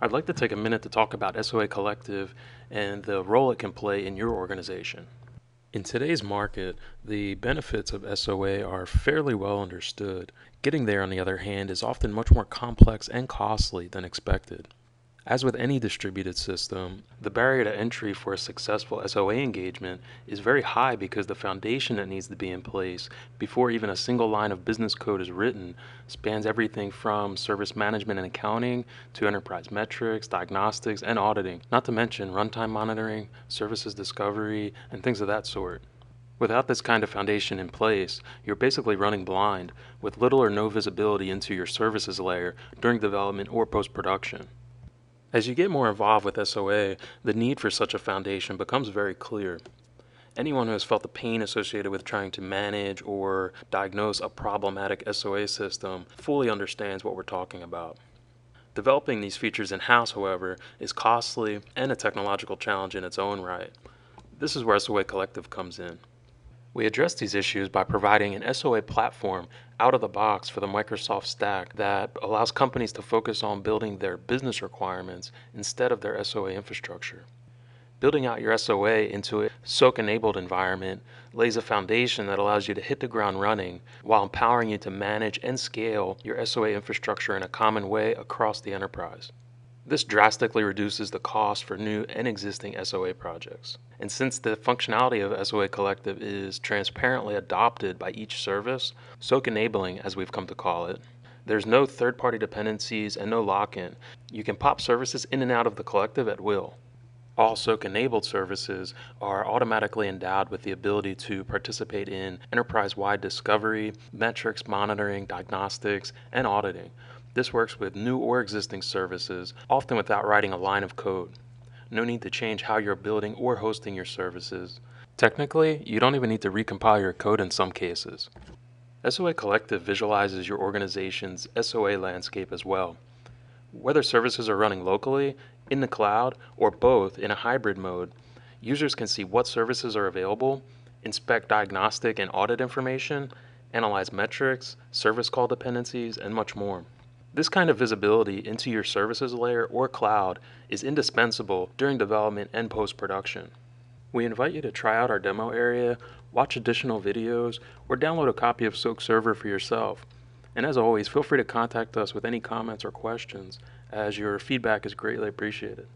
I'd like to take a minute to talk about SOAcollective and the role it can play in your organization. In today's market, the benefits of SOA are fairly well understood. Getting there, on the other hand, is often much more complex and costly than expected. As with any distributed system, the barrier to entry for a successful SOA engagement is very high because the foundation that needs to be in place before even a single line of business code is written spans everything from service management and accounting to enterprise metrics, diagnostics, and auditing, not to mention runtime monitoring, services discovery, and things of that sort. Without this kind of foundation in place, you're basically running blind with little or no visibility into your services layer during development or post-production. As you get more involved with SOA, the need for such a foundation becomes very clear. Anyone who has felt the pain associated with trying to manage or diagnose a problematic SOA system fully understands what we're talking about. Developing these features in-house, however, is costly and a technological challenge in its own right. This is where SOAcollective comes in. We address these issues by providing an SOA platform out of the box for the Microsoft stack that allows companies to focus on building their business requirements instead of their SOA infrastructure. Building out your SOA into a SOAC-enabled environment lays a foundation that allows you to hit the ground running while empowering you to manage and scale your SOA infrastructure in a common way across the enterprise. This drastically reduces the cost for new and existing SOA projects. And since the functionality of SOAcollective is transparently adopted by each service, SOAC enabling as we've come to call it, there's no third-party dependencies and no lock-in. You can pop services in and out of the collective at will. All SOAC-enabled services are automatically endowed with the ability to participate in enterprise-wide discovery, metrics monitoring, diagnostics, and auditing. This works with new or existing services, often without writing a line of code. No need to change how you're building or hosting your services. Technically, you don't even need to recompile your code in some cases. SOAcollective visualizes your organization's SOA landscape as well. Whether services are running locally, in the cloud, or both in a hybrid mode, users can see what services are available, inspect diagnostic and audit information, analyze metrics, service call dependencies, and much more. This kind of visibility into your services layer or cloud is indispensable during development and post-production. We invite you to try out our demo area, watch additional videos, or download a copy of SOAC Server for yourself. And as always, feel free to contact us with any comments or questions, as your feedback is greatly appreciated.